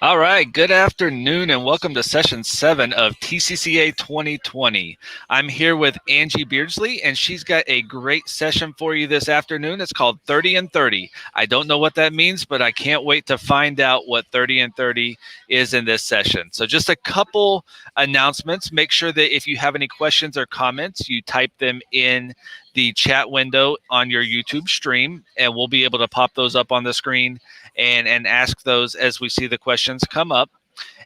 All right, good afternoon and welcome to session 7 of TCCA 2020. I'm here with Angie Beardsley and she's got a great session for you this afternoon. It's called 30 and 30. I don't know what that means, but I can't wait to find out what 30 and 30 is in this session. So just a couple announcements. Make sure that if you have any questions or comments, you type them in the chat window on your YouTube stream and we'll be able to pop those up on the screen and ask those as we see the questions come up.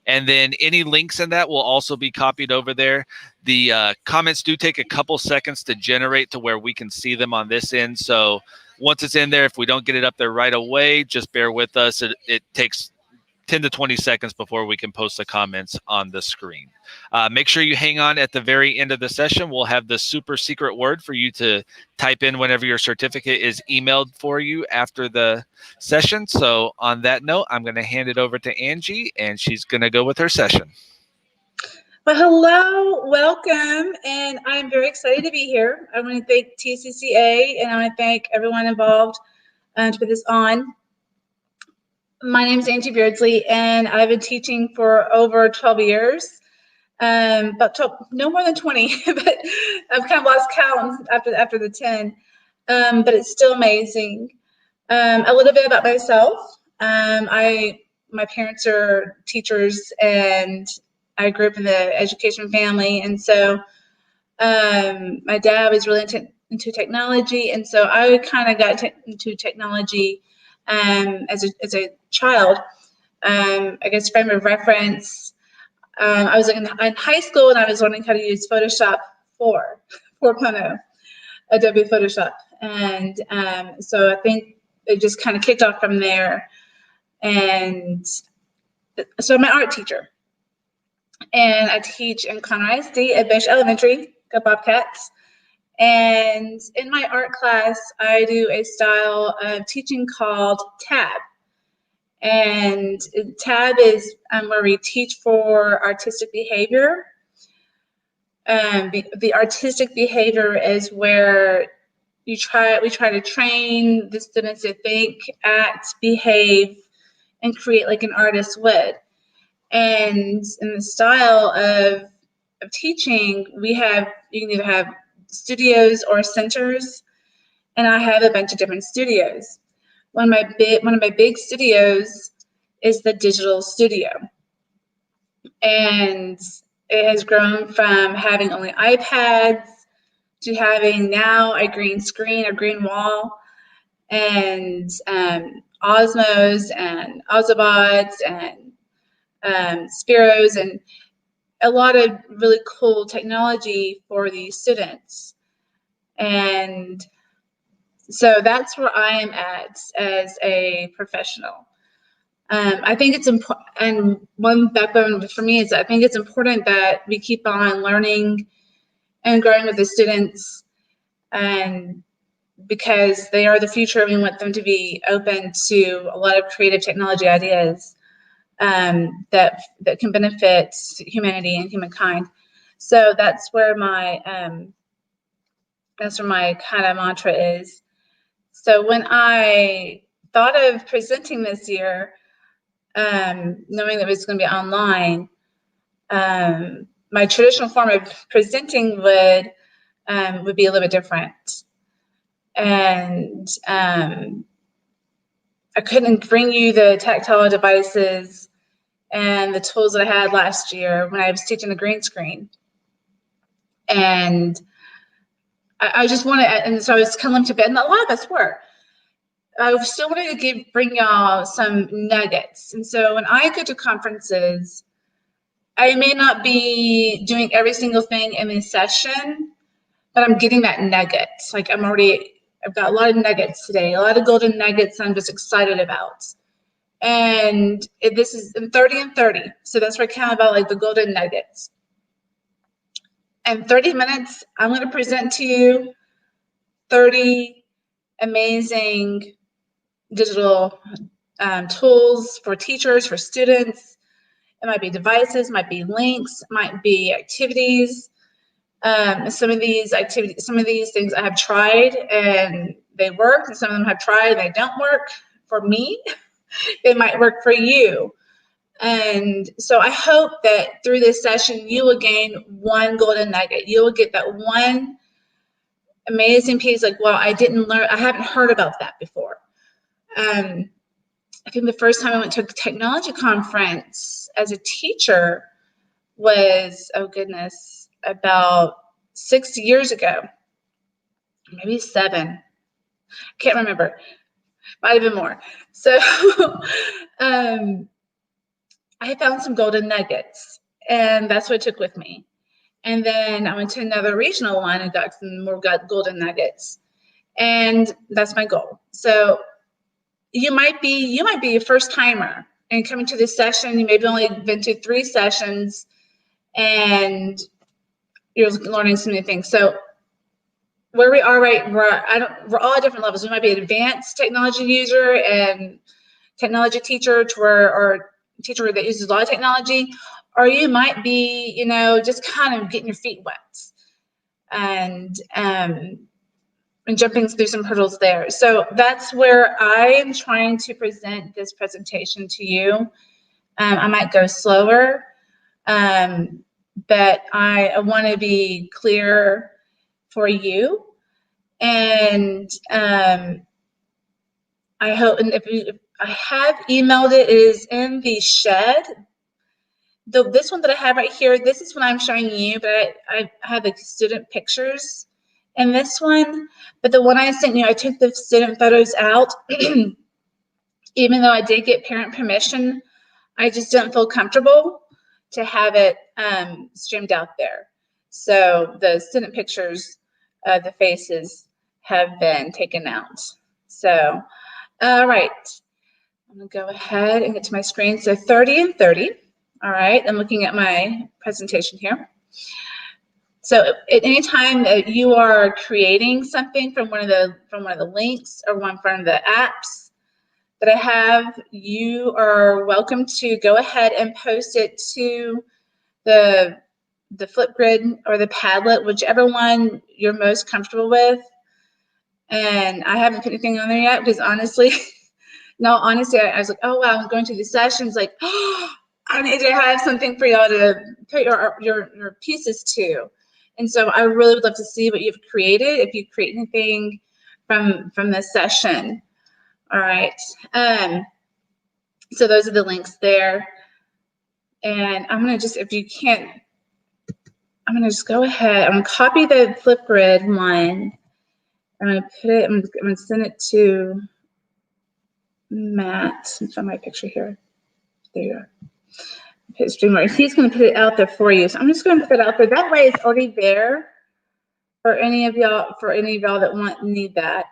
And then any links in that will also be copied over there. The comments do take a couple seconds to generate to where we can see them on this end. So once it's in there, if we don't get it up there right away, just bear with us. It takes 10 to 20 seconds before we can post the comments on the screen. Make sure you hang on at the very end of the session. We'll have the super secret word for you to type in whenever your certificate is emailed for you after the session. So on that note, I'm going to hand it over to Angie and she's going to go with her session. Well, hello, welcome, and I'm very excited to be here. I want to thank TCCA and I want to thank everyone involved to put this on. My name is Angie Beardsley, and I've been teaching for over 12 years, about 12, no more than 20, but I've kind of lost count after the 10, but it's still amazing. A little bit about myself. My parents are teachers, and I grew up in the education family, and so my dad was really into technology, and so I kind of got into technology as a child. I guess frame of reference, I was in high school and I was learning how to use Photoshop 4.0, Adobe Photoshop. And so I think it just kind of kicked off from there. And so I'm an art teacher. And I teach in Conroe ISD at Bench Elementary, go Bobcats. And in my art class, I do a style of teaching called TAB. And TAB is where we teach for artistic behavior. The artistic behavior is where we try to train the students to think, act, behave, and create like an artist would. And in the style of teaching, you can either have studios or centers, and I have a bunch of different studios. One of my big studios is the digital studio, and it has grown from having only iPads to having now a green screen, a green wall, and Osmos and Ozobots and Spiros and a lot of really cool technology for the students. And so that's where I am at as a professional. I think it's important, and one backbone for me is I think it's important that we keep on learning and growing with the students, and because they are the future, we want them to be open to a lot of creative technology ideas that can benefit humanity and humankind. So that's where my kind of mantra is. So when I thought of presenting this year, knowing that it was going to be online, my traditional form of presenting would be a little bit different, and I couldn't bring you the tactile devices and the tools that I had last year when I was teaching the green screen. And I just wanted, and so I was kind of limited, and a lot of us were. I still wanted to bring y'all some nuggets. And so when I go to conferences, I may not be doing every single thing in the session, but I'm getting that nugget. Like I've got a lot of nuggets today, a lot of golden nuggets I'm just excited about. And this is in 30 and 30. So that's what I count about, like the golden nuggets. In 30 minutes, I'm going to present to you 30 amazing digital tools for teachers, for students. It might be devices, might be links, might be activities. Some of these things I have tried and they work, and some of them have tried and they don't work for me. They might work for you. And so I hope that through this session, you will gain one golden nugget. You will get that one amazing piece, like, well, I haven't heard about that before. I think the first time I went to a technology conference as a teacher was, oh goodness, about 6 years ago, maybe 7. Can't remember. Might have been more. So I found some golden nuggets, and that's what I took with me. And then I went to another regional one and got some more golden nuggets. And that's my goal. So you might be a first timer and coming to this session, you maybe only been to 3 sessions and you're learning some new things. So where we are we're all at different levels. We might be an advanced technology user and technology teacher or teacher that uses a lot of technology, or you might be, just kind of getting your feet wet and jumping through some hurdles there. So that's where I am trying to present this presentation to you. I might go slower, but I want to be clear for you. And I hope, and if I have emailed it, it is in the shed. This one that I have right here, this is what I'm showing you, but I have the student pictures in this one. But the one I sent you, I took the student photos out. Even though I did get parent permission, I just didn't feel comfortable to have it streamed out there. So the student pictures, the faces have been taken out. So, all right. I'm going to go ahead and get to my screen. So 30 and 30. All right. I'm looking at my presentation here. So at any time that you are creating something from one of the links or from one of the apps that I have, you are welcome to go ahead and post it to the Flipgrid or the Padlet, whichever one you're most comfortable with. And I haven't put anything on there yet because honestly, I was like, oh wow, I'm going to these sessions, like, oh, I need to have something for y'all to put your pieces to. And so I really would love to see what you've created, if you create anything from this session. All right. So those are the links there. And I'm going to just, if you can't, I'm going to just go ahead. I'm going to copy the Flipgrid one. I'm going to put it, I'm going to send it to Matt. Let me find my picture here. There you go. He's going to put it out there for you. So I'm just going to put it out there. That way it's already there for any of y'all that need that.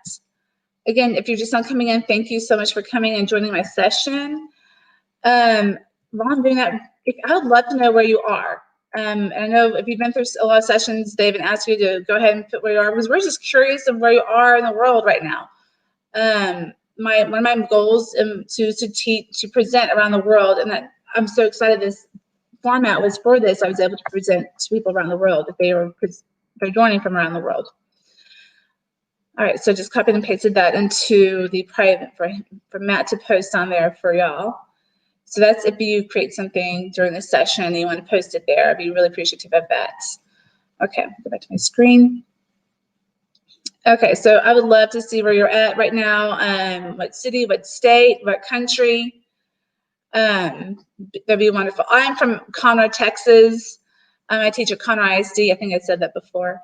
Again, if you're just not coming in, thank you so much for coming and joining my session. While I'm doing that, I would love to know where you are. And I know if you've been through a lot of sessions, they've been asking you to go ahead and put where you are, because we're just curious of where you are in the world right now. One of my goals to present around the world, and I'm so excited this format was for this. I was able to present to people around the world if they're joining from around the world. All right, so just copied and pasted that into the private for Matt to post on there for y'all. So that's if you create something during the session and you want to post it there. I'd be really appreciative of that. Okay, go back to my screen. Okay, so I would love to see where you're at right now. What city, what state, what country. That'd be wonderful. I'm from Conroe, Texas. I teach at Conroe ISD. I think I said that before.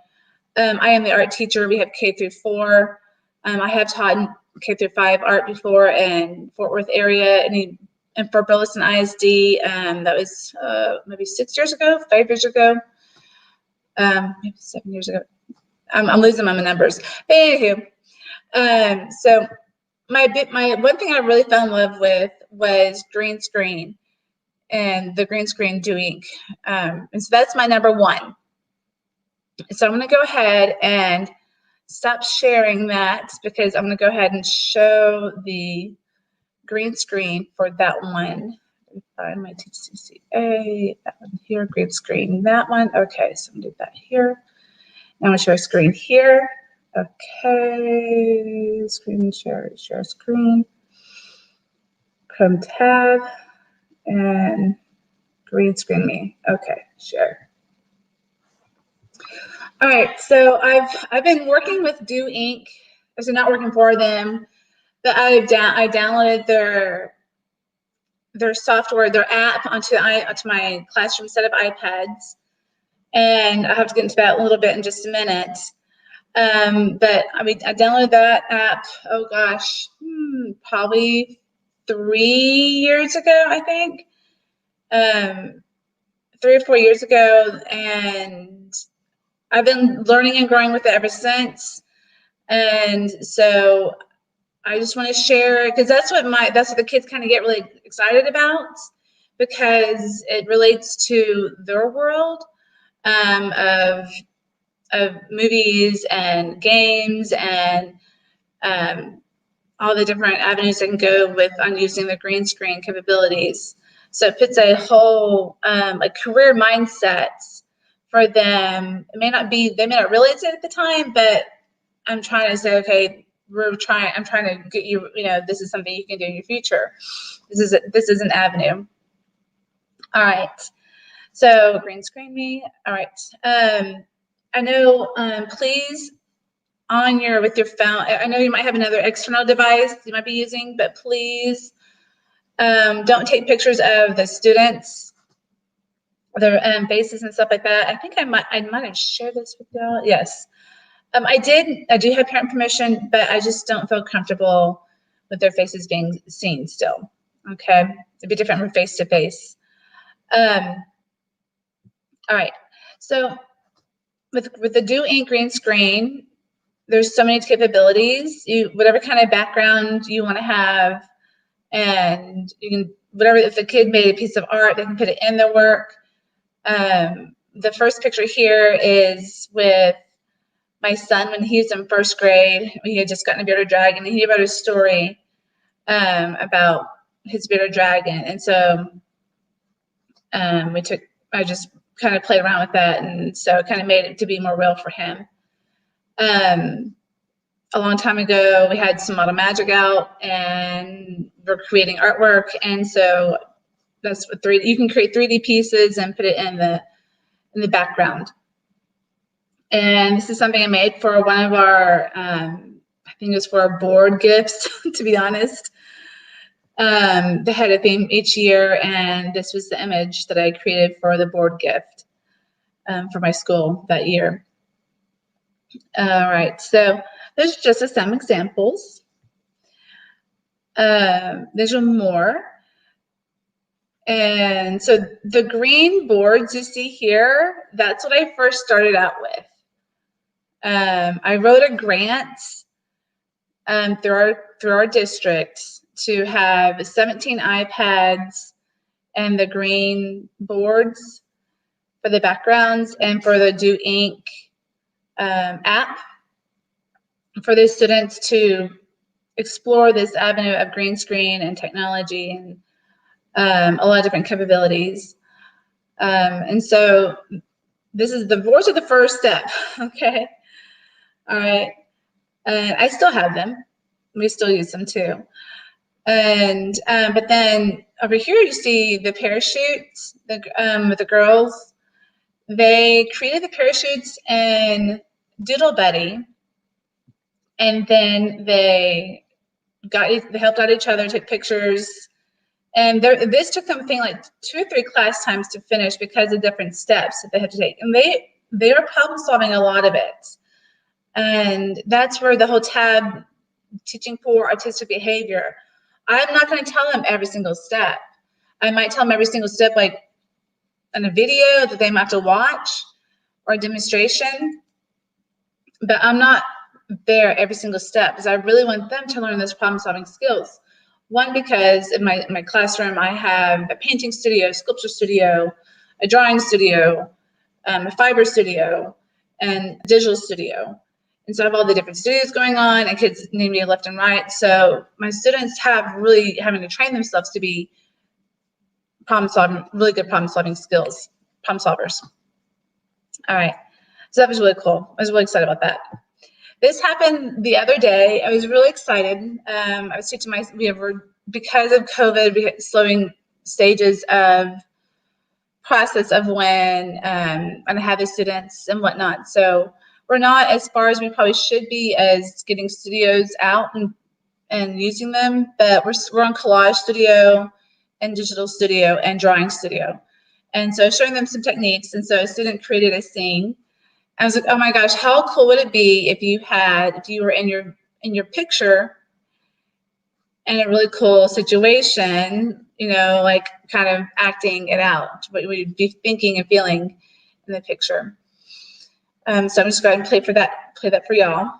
I am the art teacher. We have K through 4. I have taught K through 5 art before in Fort Worth area and for Burleson ISD. That was maybe 6 years ago, 5 years ago, maybe 7 years ago. I'm losing my numbers. But anywho, so my one thing I really fell in love with was green screen and the green screen doing. And so that's my number 1. So I'm going to go ahead and stop sharing that because I'm going to go ahead and show the green screen for that one. Find my TCCA, that one here, green screen, that one. Okay, so I'm going to do that here. Now I'm going to show a screen here. Okay, screen share screen. Chrome tab. and green screen me. Okay, share. All right, so I've been working with Do Ink. So not working for them, but I downloaded their software, their app onto my classroom set of iPads, and I have to get into that a little bit in just a minute. But I mean, I downloaded that app. Oh gosh, probably 3 years ago, I think. 3 or 4 years ago, and I've been learning and growing with it ever since. And so I just want to share, because that's what the kids kind of get really excited about, because it relates to their world of movies and games and all the different avenues they can go with on using the green screen capabilities. So it puts a whole career mindset for them. They may not realize it at the time, but I'm trying to say, okay, I'm trying to get you, this is something you can do in your future. This is an avenue. All right. So green screen me. All right. I know, please, with your phone, I know you might have another external device you might be using, but please don't take pictures of the students, their faces and stuff like that. I think I might have shared this with y'all. Yes. I do have parent permission, but I just don't feel comfortable with their faces being seen still. Okay. It'd be different from face to face. All right. So with the Do Ink green screen, there's so many capabilities. Whatever kind of background you want to have, and you can, if the kid made a piece of art, they can put it in their work. The first picture here is with my son when he was in first grade. He had just gotten a bearded dragon, and he wrote a story about his bearded dragon. And so I just kind of played around with that, and so it kind of made it to be more real for him. A long time ago, we had some Model Magic out, and we're creating artwork, and so that's what you can create 3D pieces and put it in the background. And this is something I made for one of our, I think it was for our board gifts, to be honest. They had a theme each year, and this was the image that I created for the board gift for my school that year. All right, so there's just some examples. There's more. And so the green boards you see here, that's what I first started out with. I wrote a grant through our district to have 17 iPads and the green boards for the backgrounds and for the Do Ink app for the students to explore this avenue of green screen and technology and a lot of different capabilities. And so the boards are the first step, okay? All right, and I still have them. We still use them too. And but then over here you see the parachutes with the girls. They created the parachutes in Doodle Buddy, and then they helped out each other, took pictures, and this took them like 2 or 3 class times to finish because of different steps that they had to take, and they are problem solving a lot of it. And that's where the whole tab, teaching for artistic behavior, I'm not going to tell them every single step. I might tell them every single step, like in a video that they might have to watch or a demonstration, but I'm not there every single step because I really want them to learn those problem-solving skills. One, because in my classroom, I have a painting studio, sculpture studio, a drawing studio, a fiber studio, and digital studio. And so I have all the different studios going on, and kids need me left and right. So my students have really having to train themselves to be really good problem-solving skills, problem solvers. All right, so that was really cool. I was really excited about that. This happened the other day. I was really excited. I was teaching because of COVID slowing stages of process of when I have the students and whatnot. So we're not as far as we probably should be as getting studios out and using them, but we're on Collage Studio and Digital Studio and Drawing Studio. And so showing them some techniques. And so a student created a scene. I was like, oh my gosh, how cool would it be if you were in your picture in a really cool situation, like kind of acting it out, what you'd be thinking and feeling in the picture. So I'm just going to play that for y'all.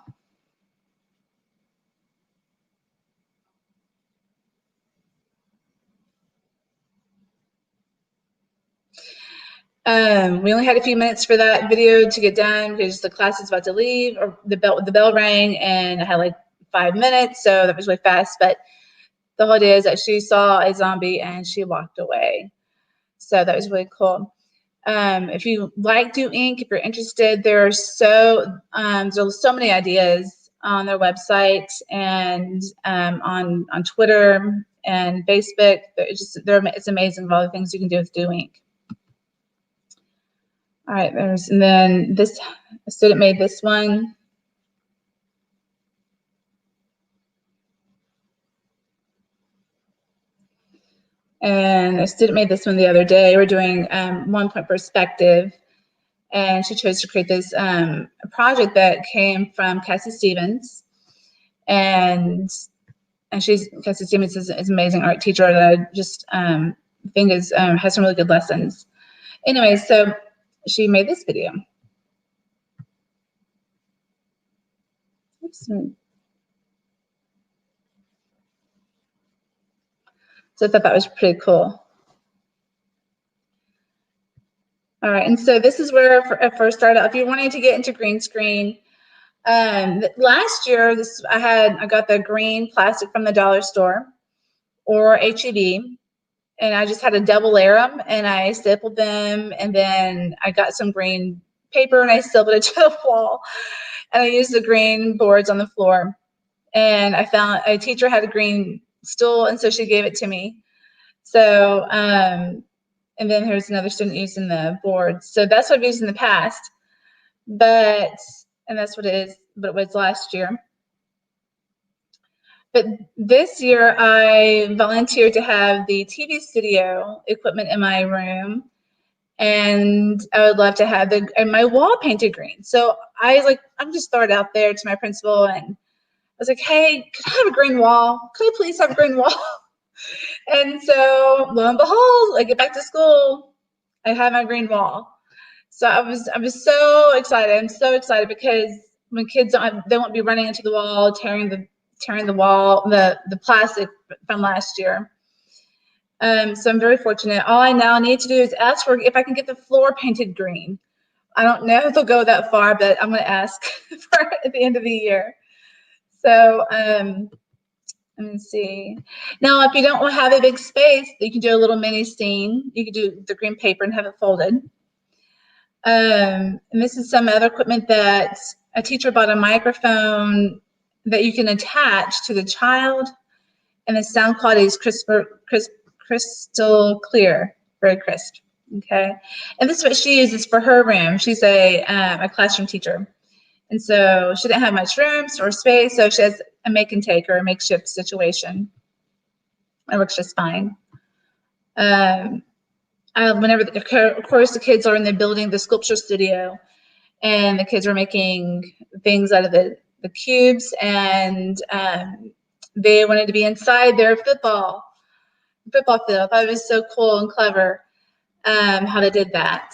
We only had a few minutes for that video to get done because the class is about to leave, or the bell rang, and I had like 5 minutes, so that was really fast. But the whole idea is that she saw a zombie and she walked away. So that was really cool. If you like Do Ink, if you're interested, there's so many ideas on their website and on Twitter and Facebook. It's amazing of all the things you can do with Do Ink. All right, and then this student made this one. And a student made this one the other day. We're doing 1 point perspective, and she chose to create this project that came from Cassie Stevens, and Cassie Stevens is an amazing art teacher that I just think has some really good lessons. Anyway, so she made this video. Oops. So I thought that was pretty cool. All right, and so this is where I first started. If you're wanting to get into green screen, last year I got the green plastic from the dollar store or HEB, and I just had to double layer them, and I stapled them, and then I got some green paper and I stapled it to the wall, and I used the green boards on the floor. And I found a teacher had a green stool, and so she gave it to me. So and then there's another student using the board. So that's what I've used in the past, and that's what it was last year. But this year I volunteered to have the TV studio equipment in my room, and I would love to have my wall painted green. So I'm just throwing it out there to my principal, and I was like, hey, could I have a green wall? Could I please have a green wall? And so lo and behold, I get back to school, I have my green wall. So I was so excited. I'm so excited because when kids they won't be running into the wall, tearing the wall, the plastic from last year. So I'm very fortunate. All I now need to do is ask for if I can get the floor painted green. I don't know if they'll go that far, but I'm going to ask for at the end of the year. So let me see. Now, if you don't have a big space, you can do a little mini scene. You can do the green paper and have it folded. And this is some other equipment that a teacher bought, a microphone that you can attach to the child, and the sound quality is crystal clear, very crisp. Okay, and this is what she uses for her room. She's a classroom teacher. And so she didn't have much room or space, so she has a make and take or a makeshift situation. It works just fine. Whenever, of course, the kids are in the building, the sculpture studio, and the kids are making things out of the cubes, and they wanted to be inside their football field. I thought it was so cool and clever how they did that.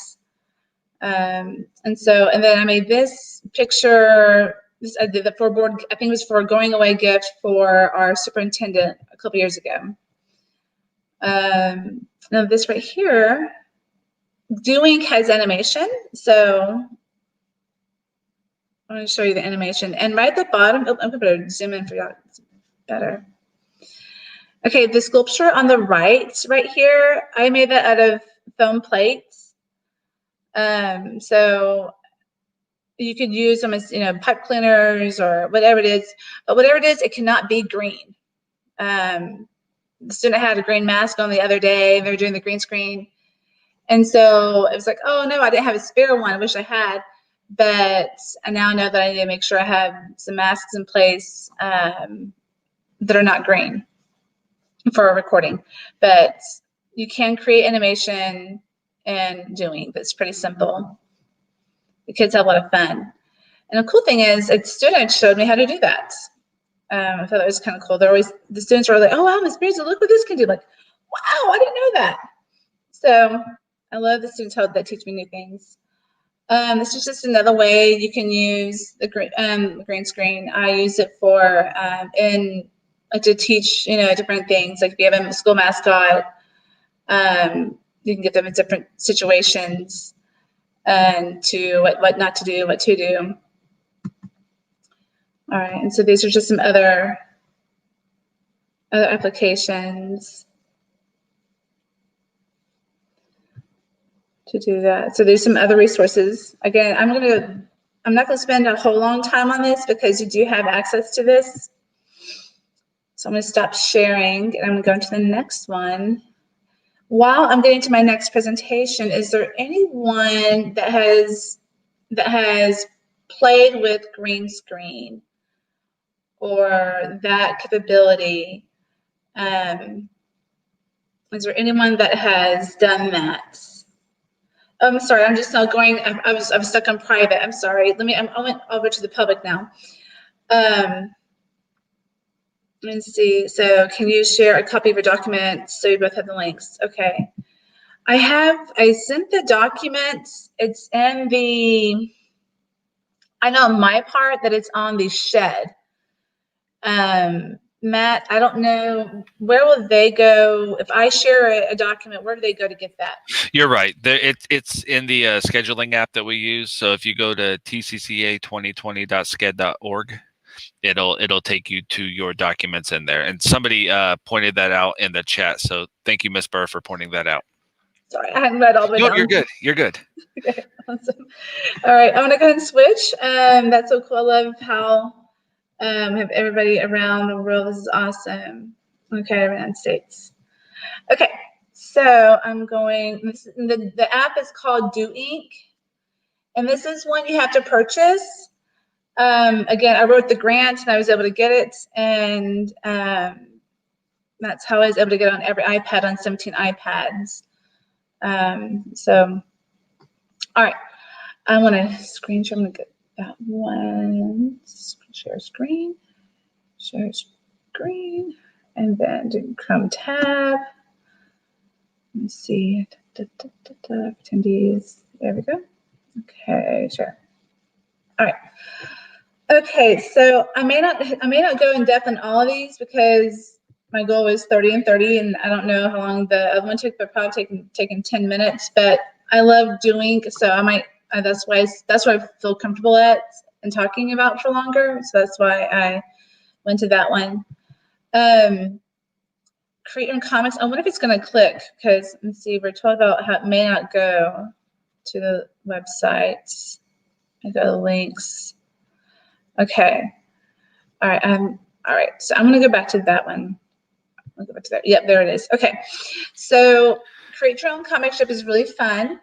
And then I made this picture. I did the board. I think it was for a going away gift for our superintendent a couple years ago. Now this right here, Do Ink has animation. So I'm going to show you the animation. And right at the bottom, I'm going to zoom in for y'all. It's better. Okay, the sculpture on the right here, I made that out of foam plates. So you could use them as, pipe cleaners or whatever it is, but whatever it is, it cannot be green. the student had a green mask on the other day, and they were doing the green screen. And so it was like, oh no, I didn't have a spare one. I wish I had. But I now know that I need to make sure I have some masks in place that are not green for a recording. But you can create animation and doing that's pretty simple. The kids have a lot of fun. And the cool thing is, a student showed me how to do that. I thought that was kind of cool. The students were like, oh wow, Miss Beardsley, look what this can do. Like, wow, I didn't know that. So I love the students that teach me new things. This is just another way you can use the green screen. I use it for to teach, different things. Like if you have a school mascot, you can get them in different situations and to what not to do, what to do. All right, and so these are just some other applications to do that. So there's some other resources. Again, I'm not going to spend a whole long time on this because you do have access to this. So I'm going to stop sharing and I'm going to go into the next one. While I'm getting to my next presentation, is there anyone that has played with green screen or that capability? Is there anyone that has done that? I'm sorry, I'm just now going. I was stuck on private. I'm sorry. I went over to the public now. Let me see. So, can you share a copy of your document so you both have the links? Okay. I sent the documents. It's in the. I know on my part that it's on the shed. Matt, I don't know, where will they go? If I share a document, where do they go to get that? You're right. It's in the scheduling app that we use. So if you go to tcca2020.sched.org, it'll take you to your documents in there. And somebody pointed that out in the chat. So thank you, Ms. Burr, for pointing that out. Sorry, I hadn't read all the way down. You're good. You're good. Okay, awesome. All right, I'm gonna go ahead and switch. That's so cool. I love how have everybody around the world. This is awesome. Okay, United States. Okay, so I'm going. The app is called Do Ink, and this is one you have to purchase. Again, I wrote the grant and I was able to get it, and that's how I was able to get it on every iPad on 17 iPads. So, all right, I want to screen share. I'm gonna get that one. Share screen, and then do Chrome tab. Let me see. Attendees. There we go. Okay, sure. All right. Okay, so I may not go in depth on all of these because my goal was 30 and 30, and I don't know how long the other one took, but probably taken 10 minutes. But I love doing, so I might. That's why I feel comfortable at and talking about for longer. So that's why I went to that one. Create your comments. I wonder if it's going to click because let's see. We're told about how it may not go to the website. I go to the links. Okay. All right. All right. So I'm going to go back to that one. I'll go back to that. Yep, there it is. Okay. So create your own comic strip is really fun.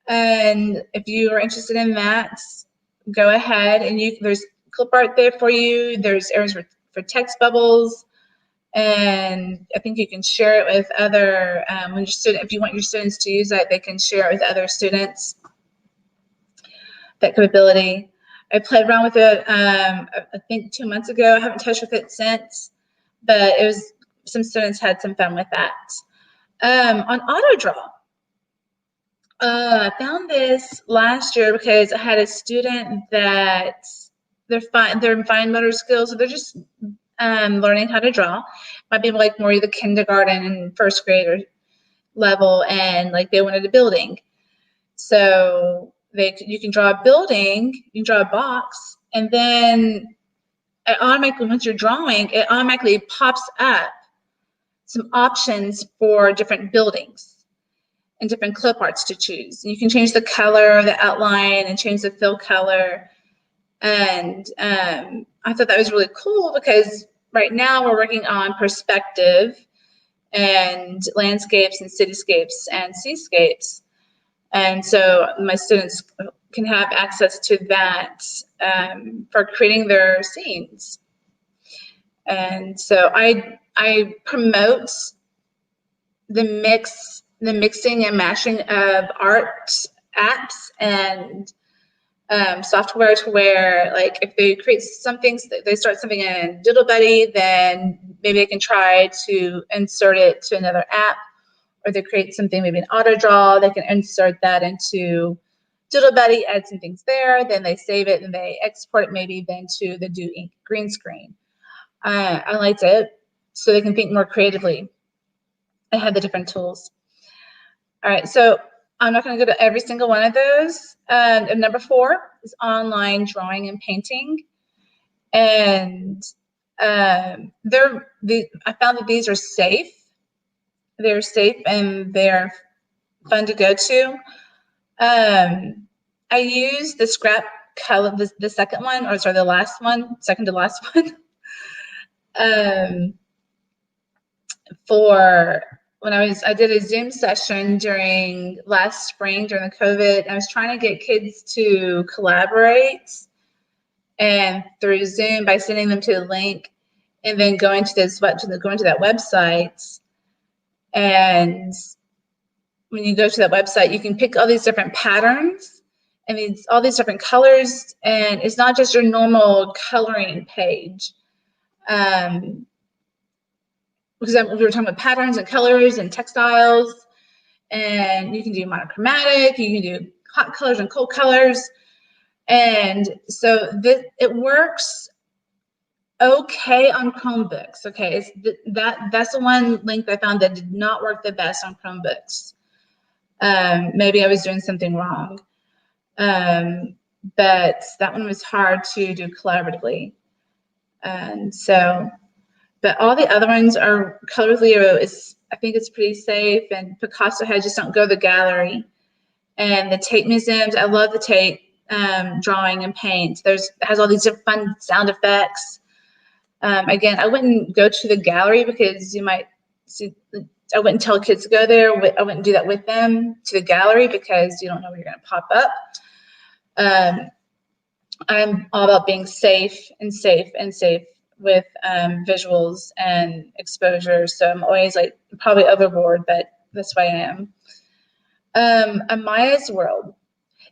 And if you are interested in that, go ahead and there's clip art there for you. There's areas for text bubbles. And I think you can share it with other, if you want your students to use that, they can share it with other students. That capability. I played around with it, I think 2 months ago. I haven't touched with it since, but some students had some fun with that. On AutoDraw, I found this last year because I had a student that they're in fine motor skills, so they're just learning how to draw. Might be like more the kindergarten and first grader level, and like they wanted a building. So you can draw a building, you can draw a box, and then it automatically, once you're drawing, it automatically pops up some options for different buildings and different clip arts to choose. And you can change the color, the outline, and change the fill color. And I thought that was really cool because right now we're working on perspective. and landscapes and cityscapes and seascapes. And so my students can have access to that for creating their scenes. And so I promote the mixing and mashing of art apps and software to where, like, if they create something, they start something in DoodleBuddy, then maybe they can try to insert it to another app, or they create something, maybe an auto draw, they can insert that into DoodleBuddy, add some things there, then they save it and they export it maybe then to the Do Ink green screen. I liked it so they can think more creatively. I had the different tools. All right, so I'm not going to go to every single one of those. And number 4 is online drawing and painting. And I found that these are safe. They're safe and they're fun to go to. I used the scrap color, the second one, or sorry, the last one, second to last one, for when I did a Zoom session during last spring during the COVID. I was trying to get kids to collaborate, and through Zoom by sending them to the link and then going to that website. And when you go to that website, you can pick all these different patterns and all these different colors, and it's not just your normal coloring page. Because we were talking about patterns and colors and textiles, and you can do monochromatic, you can do hot colors and cold colors. And so it works okay on Chromebooks. Okay, that's the one link I found that did not work the best on Chromebooks. Maybe I was doing something wrong, but that one was hard to do collaboratively. And so, but all the other ones are Colorleo I think it's pretty safe, and Picasso Head, just don't go to the gallery. And the Tate museums, I love the Tate drawing and paint. It has all these different fun sound effects. Again, I wouldn't go to the gallery because you might see, I wouldn't tell kids to go there. I wouldn't do that with them to the gallery because you don't know where you're going to pop up. I'm all about being safe with visuals and exposure. So I'm always like probably overboard, but that's who I am. Amaya's World.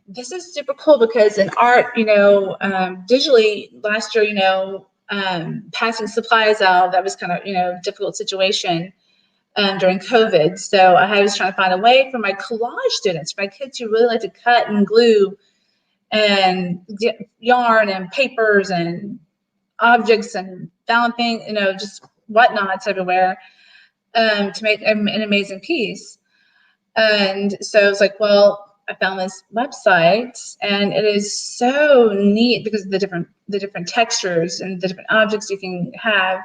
This is super cool because in art, digitally last year, passing supplies out, that was kind of, difficult situation during COVID. So I was trying to find a way for my collage students, my kids who really like to cut and glue and get yarn and papers and objects and found things, just whatnots everywhere, to make an amazing piece. And so I was like, well, I found this website, and it is so neat because of the different textures and the different objects you can have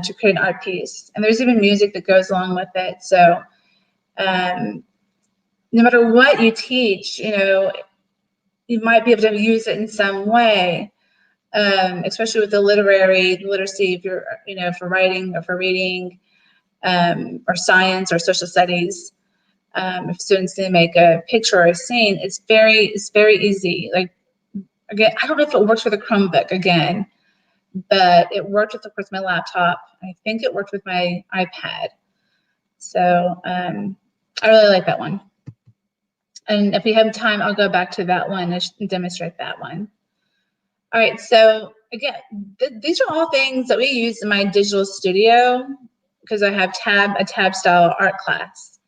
to create an art piece. And there's even music that goes along with it. So no matter what you teach, you might be able to use it in some way, especially with the literacy, if you're, for writing or for reading, or science or social studies. If students need to make a picture or a scene, it's very easy. Like, again, I don't know if it works with a Chromebook again, but it worked with, of course, my laptop. I think it worked with my iPad. So I really like that one. And if we have time, I'll go back to that one and demonstrate that one. All right, so again, these are all things that we use in my digital studio because I have a tab style art class.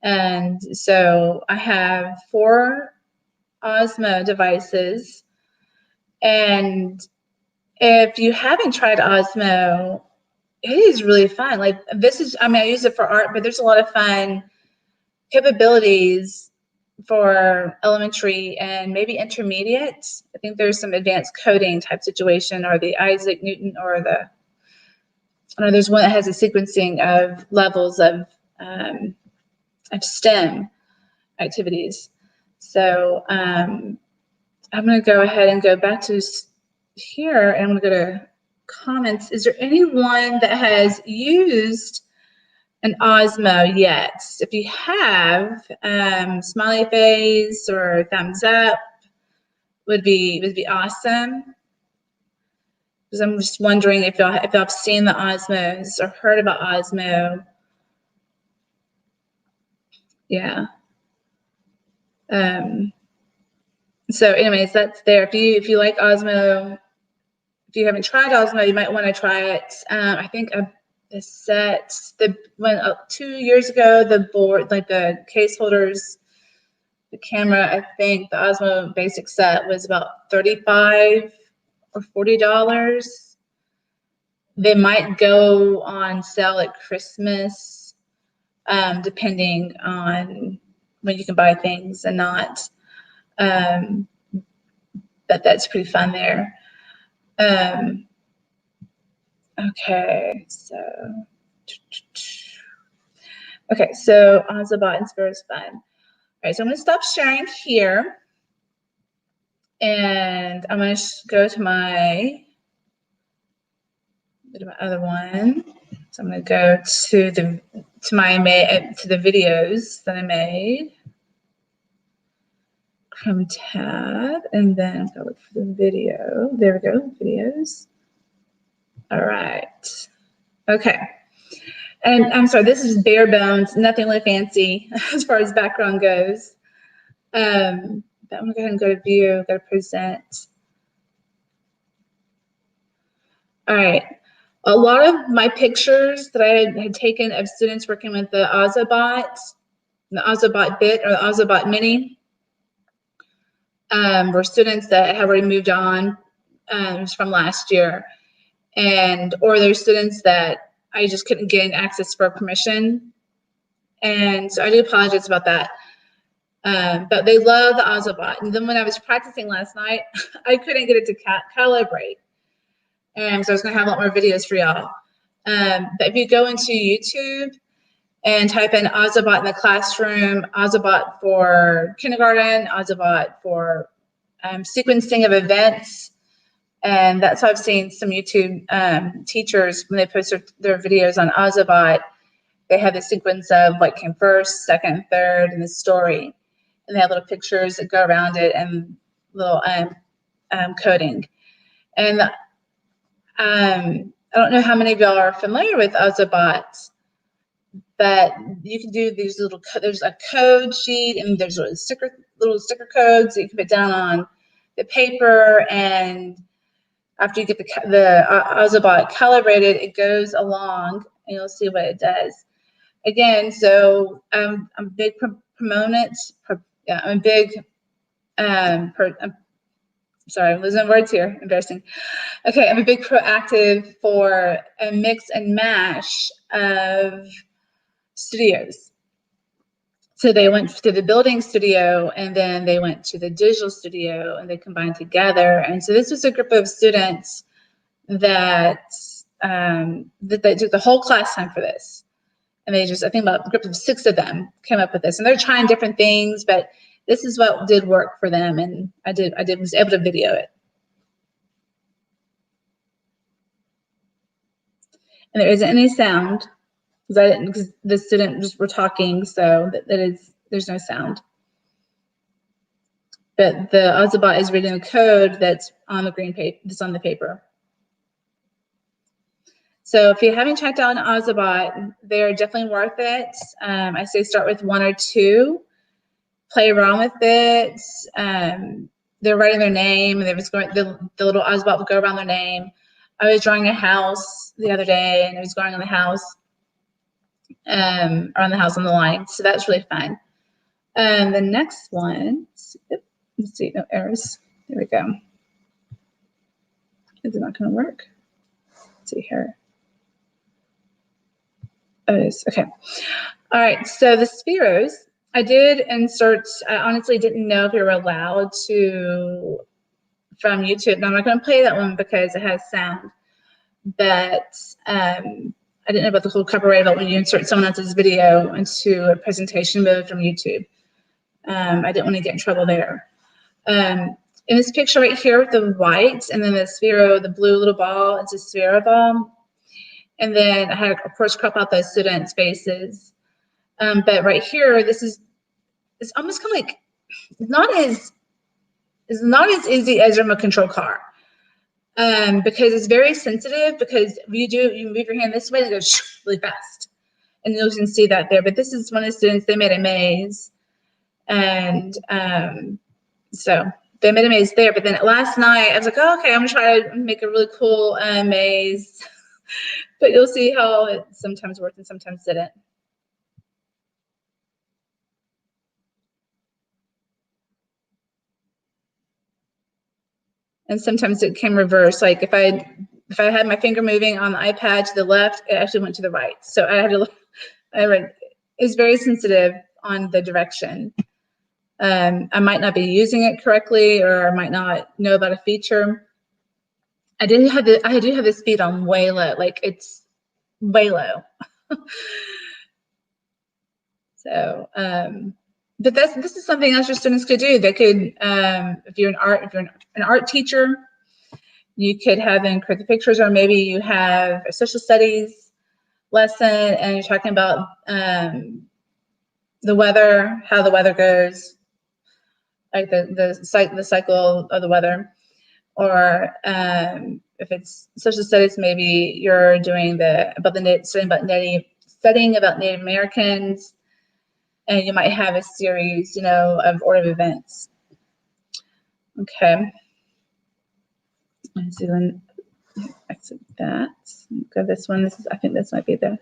And so I have 4 Osmo devices. And if you haven't tried Osmo, it is really fun. Like I use it for art, but there's a lot of fun capabilities for elementary and maybe intermediate. I think there's some advanced coding type situation, or the Isaac Newton, or there's one that has a sequencing of levels of STEM activities. So I'm going to go ahead and go back to here, and I'm going to go to comments. Is there anyone that has used an Osmo yet. If you have, smiley face or thumbs up would be awesome. Because I'm just wondering if y'all have seen the Osmos or heard about Osmo. Yeah. So anyways, that's there. If you like Osmo, if you haven't tried Osmo, you might want to try it. I think the set, 2 years ago, the board, like the case holders, the camera, I think the Osmo basic set was about $35 or $40. They might go on sale at Christmas, depending on when you can buy things and not. But that's pretty fun there. Okay, so Ozobot and Spiro is fun. All right, so I'm gonna stop sharing here, and I'm gonna go to my other one. So I'm gonna go to the videos that I made. Chrome tab, and then go look for the video. There we go, videos. All right. Okay. And I'm sorry, this is bare bones, nothing really fancy as far as background goes. But I'm gonna go ahead and go to view, go to present. All right. A lot of my pictures that I had taken of students working with the Ozobot Bit or the Ozobot Mini, were students that have already moved on from last year, or there's students that I just couldn't gain access for permission, and so I do apologize about that. But they love the Ozobot, and then when I was practicing last night, I couldn't get it to calibrate, and so I was going to have a lot more videos for y'all. But if you go into YouTube and type in Ozobot in the classroom, Ozobot for kindergarten, Ozobot for sequencing of events, and that's how I've seen some YouTube teachers, when they post their videos on Ozobot, they have the sequence of what came first, second, third, and the story. And they have little pictures that go around it and little coding. And I don't know how many of y'all are familiar with Ozobot, but you can do these little, there's a code sheet, and there's little sticker codes that you can put down on the paper, and after you get the Ozobot calibrated, it goes along, and you'll see what it does. Again, so I'm a big proponent. I'm a big. Sorry, I'm losing words here. Embarrassing. Okay, I'm a big proactive for a mix and mash of studios. So they went to the building studio, and then they went to the digital studio, and they combined together. And so this was a group of students that they took the whole class time for this. And they just, I think about a group of 6 of them came up with this. And they're trying different things, but this is what did work for them. And I was able to video it. And there isn't any sound because the students were talking, so there's no sound. But the Ozobot is reading a code that's on the green paper, that's on the paper. So if you haven't checked out an Ozobot, they're definitely worth it. I say start with 1 or 2, play around with it. They're writing their name, and the little Ozobot would go around their name. I was drawing a house the other day, and it was going on the house, around the house on the line. So that's really fun. The next one, let's see, no errors. There we go. Is it not going to work? Let's see here. Oh, it is. Okay. All right. So the Spiros, I did insert. I honestly didn't know if you were allowed to from YouTube. Now I'm not going to play that one because it has sound. But I didn't know about the whole copyright about when you insert someone else's video into a presentation mode from YouTube. I didn't want to get in trouble there. In this picture right here with the white and then the Spiro, the blue little ball, it's a Spiro ball. And then I had, of course, crop out those students' faces. But right here, it's almost kind of like, it's not as easy as a remote control car. Because it's very sensitive, because if you move your hand this way, it goes really fast. And you can see that there. But this is one of the students, they made a maze. And so they made a maze there. But then last night, I was like, oh, okay, I'm going to try to make a really cool maze. But you'll see how it sometimes worked and sometimes didn't. And sometimes it came reverse. Like if I had my finger moving on the iPad to the left, it actually went to the right. So I had to look. It's very sensitive on the direction. I might not be using it correctly, or I might not know about a feature. I do have the speed on way low, like it's way low. So, but this is something else your students could do. They could, if you're an art teacher, you could have them create the pictures, or maybe you have a social studies lesson and you're talking about the weather, how the weather goes, like the cycle of the weather. Or if it's social studies, maybe you're doing studying about Native Americans, and you might have a series, of order of events. Okay. Let's see, then exit that. Go this one. I think this might be the.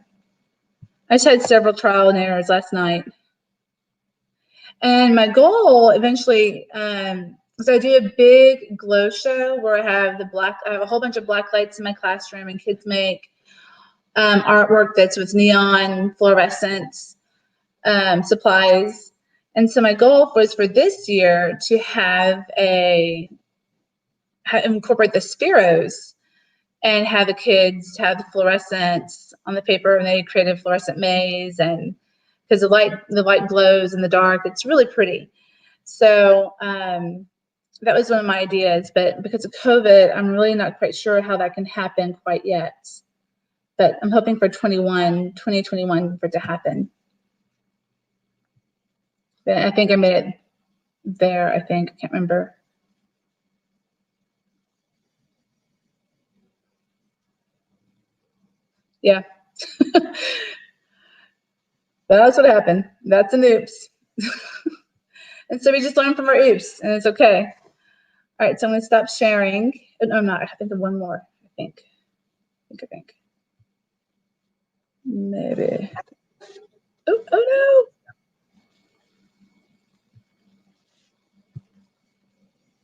I just had several trial and errors last night. And my goal eventually, so I do a big glow show where I have a whole bunch of black lights in my classroom, and kids make artwork that's with neon fluorescence supplies. And so my goal was for this year to incorporate the spheros and have the kids have the fluorescence on the paper, and they create a fluorescent maze, and because the light glows in the dark, it's really pretty. So that was one of my ideas, but because of COVID, I'm really not quite sure how that can happen quite yet. But I'm hoping for 2021 for it to happen. But I think I made it there, I can't remember. Yeah. That's what happened. That's an oops. And so we just learn from our oops, and it's okay. All right, so I'm going to stop sharing. No, I'm not. I think of one more. I think. Maybe. Oh no.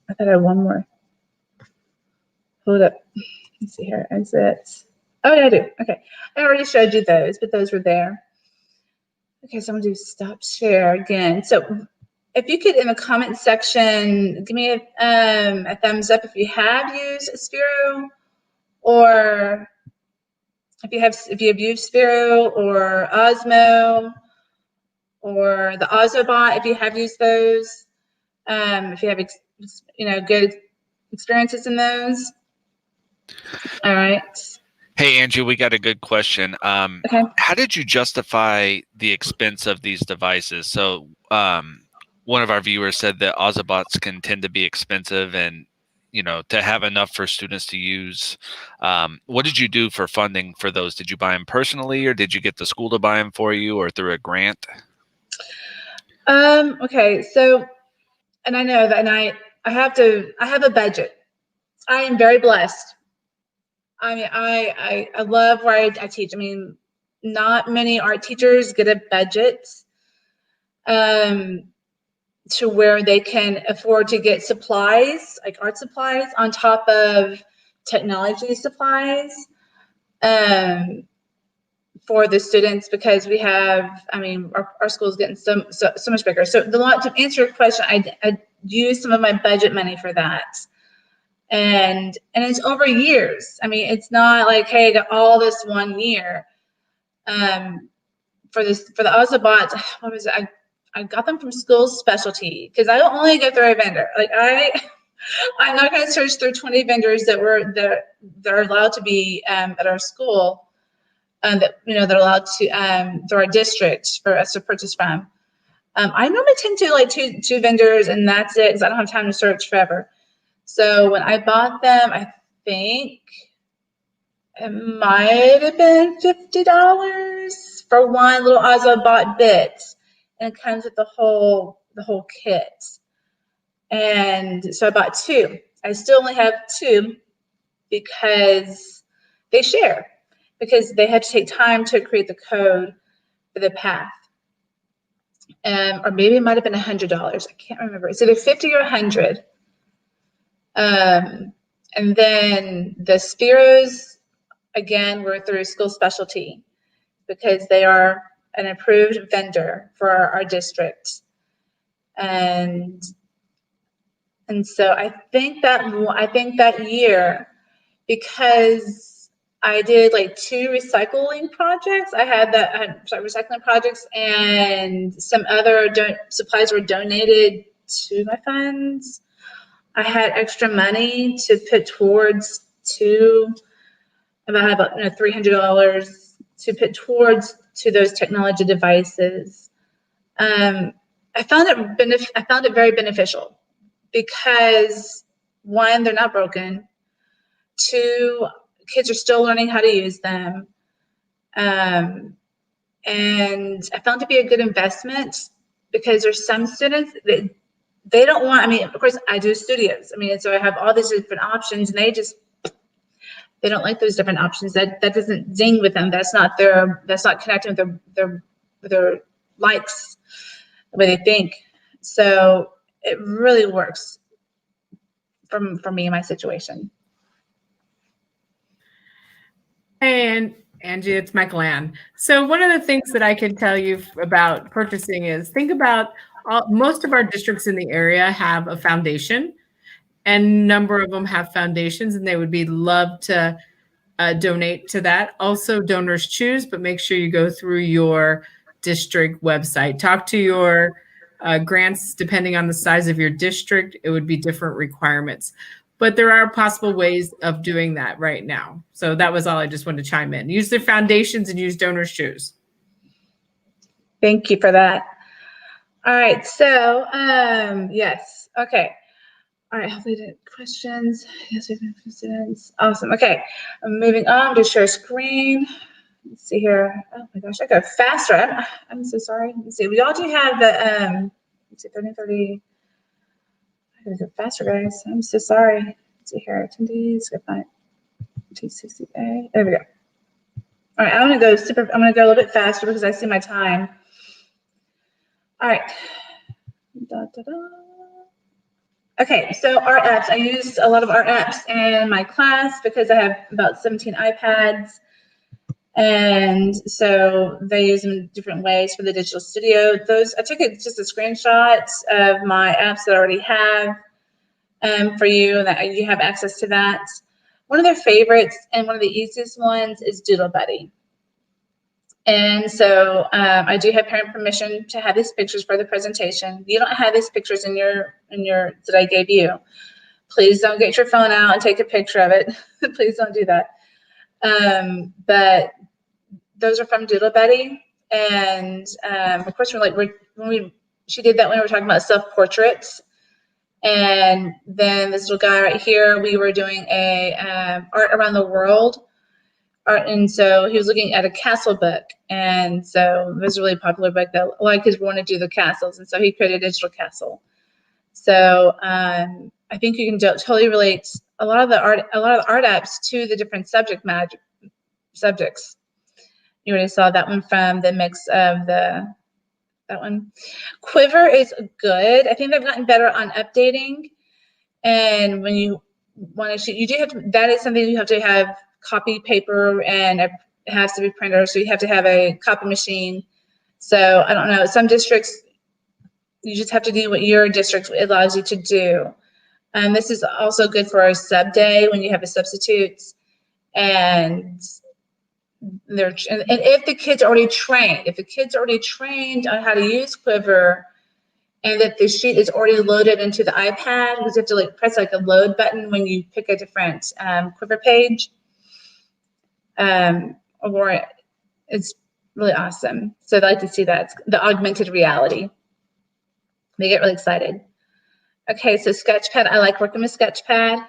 I thought I had one more. Hold up. Let's see here. Exit. Oh, yeah, I do. Okay. I already showed you those, but those were there. Okay, so I'm going to do stop share again. So if you could, in the comment section, give me a thumbs up if you have used Spiro, or if you have used Spiro or Osmo or the Ozobot, if you have used those, if you have good experiences in those. All right. Hey, Angie, we got a good question. Okay. How did you justify the expense of these devices? So one of our viewers said that Ozobots can tend to be expensive, and to have enough for students to use. What did you do for funding for those? Did you buy them personally, or did you get the school to buy them for you, or through a grant? Okay, so, and I know that, and I have a budget. I am very blessed. I mean, I love where I teach. I mean, not many art teachers get a budget to where they can afford to get supplies, like art supplies, on top of technology supplies for the students, because we have, I mean, our school's getting so much bigger. So to answer your question, I use some of my budget money for that. And it's over years. I mean, it's not like, hey, I got all this one year. For the Ozobot, what was it? I got them from school specialty, because I don't only go through a vendor. Like I'm not going to search through 20 vendors that are allowed to be at our school. that they're allowed to through our district for us to purchase from. I normally tend to like two vendors, and that's it, because I don't have time to search forever. So when I bought them, I think it might have been $50 for one little Oswald bought bit, and it comes with the whole kit. And so I bought two. I still only have two because they share, because they had to take time to create the code for the path. Or maybe it might have been $100. I can't remember. It's either 50 or 100. And then the Spiros, again, were through School Specialty, because they are an approved vendor for our district. And so I think that year, because I did like 2 recycling projects. I had recycling projects, and some other supplies were donated to my funds. I had extra money to put towards about $300 to put towards those technology devices. I found it very beneficial, because one, they're not broken. 2, kids are still learning how to use them. And I found it to be a good investment, because there's some students that they don't want, of course I do studios. So I have all these different options, and they don't like those different options. That doesn't zing with them. That's not connecting with their likes, the way they think. So it really works for me in my situation. And Angie, it's Michael Ann. So one of the things that I can tell you about purchasing is, think about most of our districts in the area have a foundation, and a number of them have foundations, and they would be love to donate to that. Also, donors choose, but make sure you go through your district website. Talk to your grants. Depending on the size of your district, it would be different requirements. But there are possible ways of doing that right now. So that was all. I just wanted to chime in. Use the foundations and use donors choose. Thank you for that. All right. So, yes. Okay. All right. Hopefully, the questions. Yes, we've been students. Awesome. Okay. I'm moving on to share screen. Let's see here. Oh my gosh, I go faster. I'm so sorry. Let's see. We all do have the let's see, 30. I gotta go faster, guys. I'm so sorry. Let's see here. Attendees. Go find T60A. There we go. All right. I'm gonna go a little bit faster, because I see my time. All right. Okay, so art apps. I used a lot of art apps in my class, because I have about 17 iPads. And so they use them in different ways for the digital studio. I took just a screenshot of my apps that I already have for you, that you have access to that. One of their favorites and one of the easiest ones is Doodle Buddy. And so I do have parent permission to have these pictures for the presentation. You don't have these pictures in your that I gave you. Please don't get your phone out and take a picture of it. Please don't do that. But those are from Doodle Buddy, and of course she did that when we were talking about self-portraits. And then this little guy right here, we were doing a art around the world art, and so he was looking at a castle book, and so it was a really popular book that a lot of kids want to do the castles, and so he created a digital castle. So I think you can totally relate a lot of the art apps to the different subjects. You already saw that one from the mix of that one. Quiver is good. I think they've gotten better on updating. And when you want to shoot, you do have to, that is something you have to have copy paper, and it has to be printer. So you have to have a copy machine. So I don't know, some districts, you just have to do what your district allows you to do. And this is also good for a sub day when you have a substitute. And if the kid's already trained on how to use Quiver, and that the sheet is already loaded into the iPad, because you have to press a load button when you pick a different Quiver page, or It's really awesome. So I'd like to see that. It's the augmented reality. They get really excited. Okay, so Sketchpad. I like working with Sketchpad,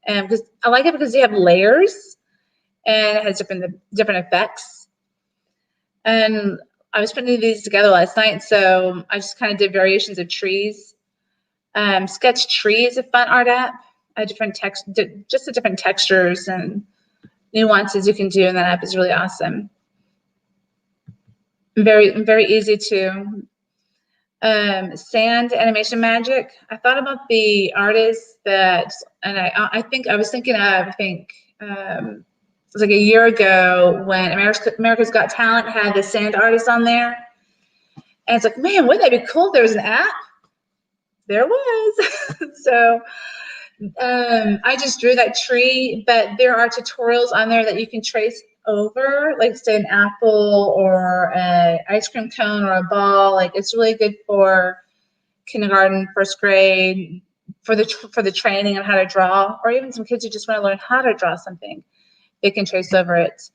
and because I like it because you have layers and it has different effects. And I was putting these together last night, so I just kind of did variations of trees. Sketch Tree is a fun art app. Different just the different textures and nuances you can do in that app is really awesome. Very easy to. Sand Animation Magic. I thought about the artists that, and I was thinking of, it was like a year ago when America's Got Talent had the sand artist on there. And it's like, man, wouldn't that be cool if there was an app? There was. So I just drew that tree, but there are tutorials on there that you can trace over, like say an apple or an ice cream cone or a ball. Like it's really good for kindergarten, first grade, for the training on how to draw, or even some kids who just want to learn how to draw something. They can trace over it.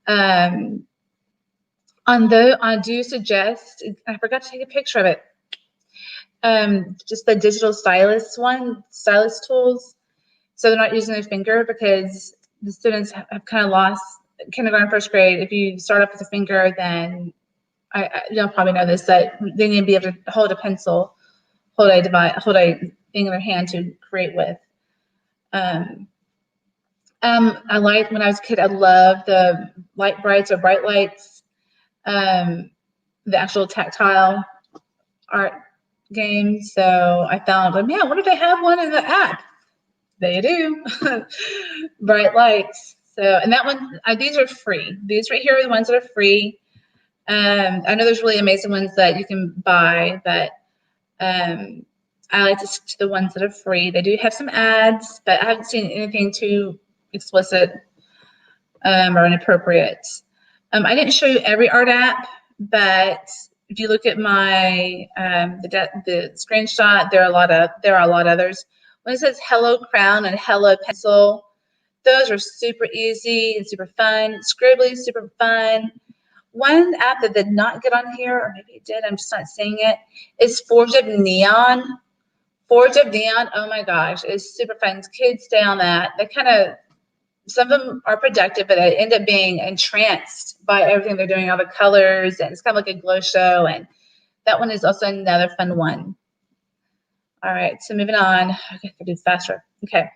I do suggest, I forgot to take a picture of it. Just the digital stylus tools. So they're not using their finger, because the students have kind of lost kindergarten, first grade. If you start off with a finger, then you'll probably know this, that they need to be able to hold a pencil, hold a thing in their hand to create with. I liked, when I was a kid, I loved the light brights or bright lights, the actual tactile art game. So I found, like, man, what if they have one in the app? They do. Bright lights. So, and that one, these are free. These right here are the ones that are free. I know there's really amazing ones that you can buy, but I like to stick to the ones that are free. They do have some ads, but I haven't seen anything too explicit or inappropriate. I didn't show you every art app, but if you look at my the screenshot, there are a lot others. When it says Hello Crown and Hello Pencil, those are super easy and super fun. Scribbly, super fun. One app that did not get on here, or maybe it did, I'm just not seeing it, is Forge of Neon. Forge of Neon, oh my gosh, it's super fun. Kids stay on that. They kind of, some of them are productive, but they end up being entranced by everything they're doing, all the colors, and it's kind of like a glow show. And that one is also another fun one. All right, so moving on. Okay, I do faster. Okay.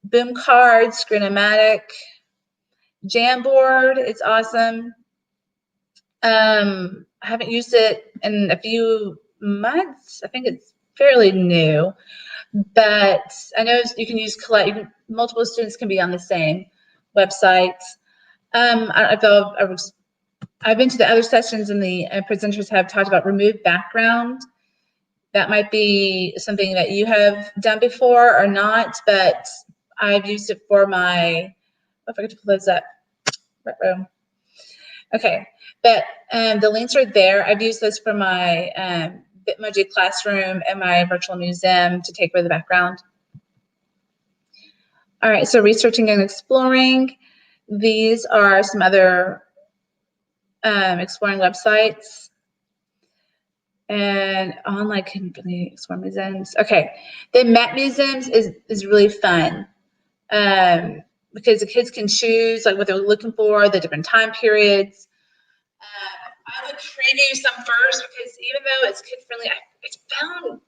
Boom Cards, Screenomatic, Jamboard, it's awesome. I haven't used it in a few months. I think it's fairly new, but I know you can use multiple students can be on the same website. I've been to the other sessions, and the presenters have talked about remove background. That might be something that you have done before or not, but I've used it for my, I forgot to pull those up. Okay, but the links are there. I've used this for my Bitmoji classroom and my virtual museum to take away the background. All right, so researching and exploring. These are some other exploring websites. And online can really explore museums. Okay, the map museums is really fun because the kids can choose like what they're looking for, the different time periods. I would preview some first, because even though it's kid friendly, I found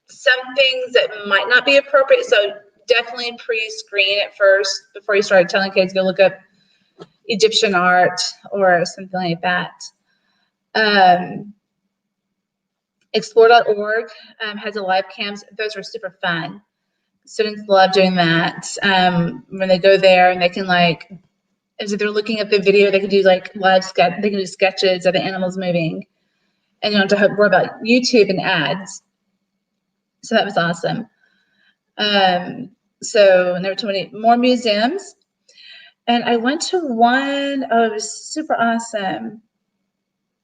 some things that might not be appropriate. So definitely pre-screen it first before you start telling kids go look up Egyptian art or something like that. Explore.org has a live cams. Those are super fun. Students love doing that. When they go there and they can, like, as if they're looking at the video, they can do like they can do sketches of the animals moving, and you don't have to worry about YouTube and ads. So that was awesome. So there were too many more museums, and I went to one. Oh, it was super awesome.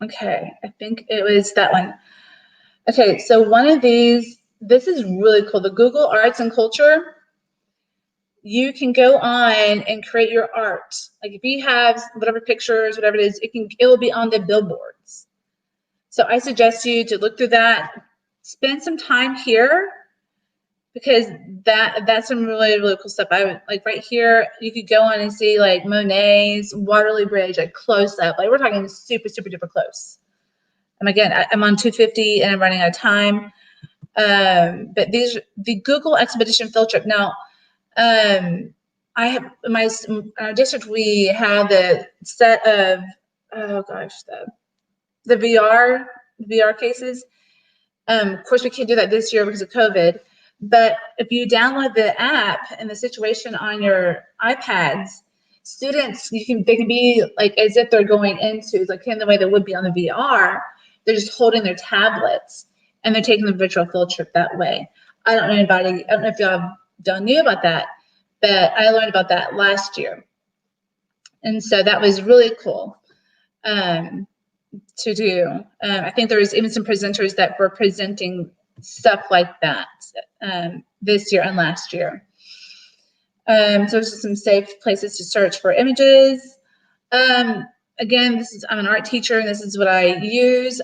Okay, I think it was that one. Okay, so one of these, this is really cool. The Google Arts and Culture. you can go on and create your art. Like if you have whatever pictures, whatever it is, it will be on the billboards. So I suggest you to look through that, spend some time here, because that's some really, really cool stuff. I would like right here, you could go on and see like Monet's Waterloo Bridge, like close up. Like we're talking super, super duper close. And again, I'm on 250 and I'm running out of time. But the Google Expedition field trip. Now, I have in our district, we have the set of, the VR cases. Of course, we can't do that this year because of COVID. But if you download the app and the situation on your iPads, students, they can be like as if they're going into, like in the way they would be on the VR. They're just holding their tablets and they're taking the virtual field trip that way. I don't know if y'all knew about that, but I learned about that last year. And so that was really cool to do. I think there was even some presenters that were presenting stuff like that this year and last year. So there's some safe places to search for images. Again, I'm an art teacher and this is what I use.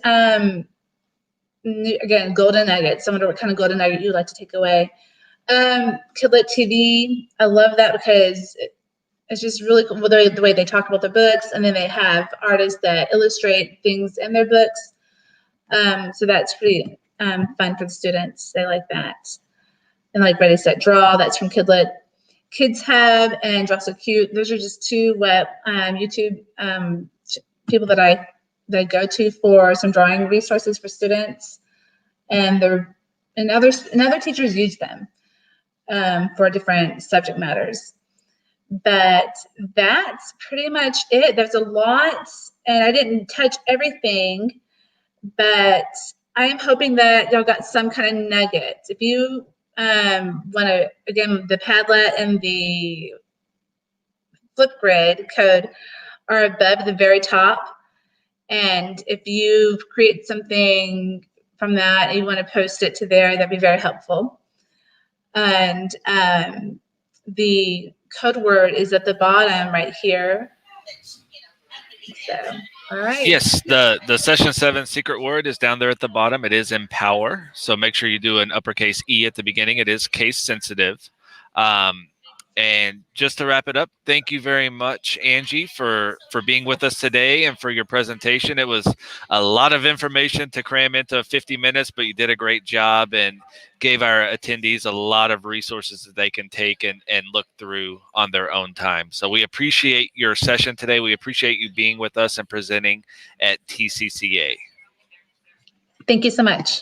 Again, golden nuggets. I wonder what kind of golden nugget you'd like to take away. Kidlit TV, I love that because it's just really cool the way they talk about the books, and then they have artists that illustrate things in their books. So that's pretty fun for the students. They like that. And like Ready, Set, Draw, that's from Kidlit. Kids Hub and Draw So Cute. Those are just two web YouTube people that I go to for some drawing resources for students, and other teachers use them for different subject matters. But that's pretty much it. There's a lot, and I didn't touch everything, but I am hoping that y'all got some kind of nuggets. If you want to, again, the Padlet and the Flipgrid code are above the very top. And if you create something from that and you want to post it to there, that'd be very helpful. And the code word is at the bottom right here. So, all right. Yes, the session 7 secret word is down there at the bottom. It is empower. So make sure you do an uppercase E at the beginning. It is case sensitive. And just to wrap it up, thank you very much, Angie, for being with us today and for your presentation. It was a lot of information to cram into 50 minutes, but you did a great job and gave our attendees a lot of resources that they can take and look through on their own time. So we appreciate your session today. We appreciate you being with us and presenting at TCCA. Thank you so much.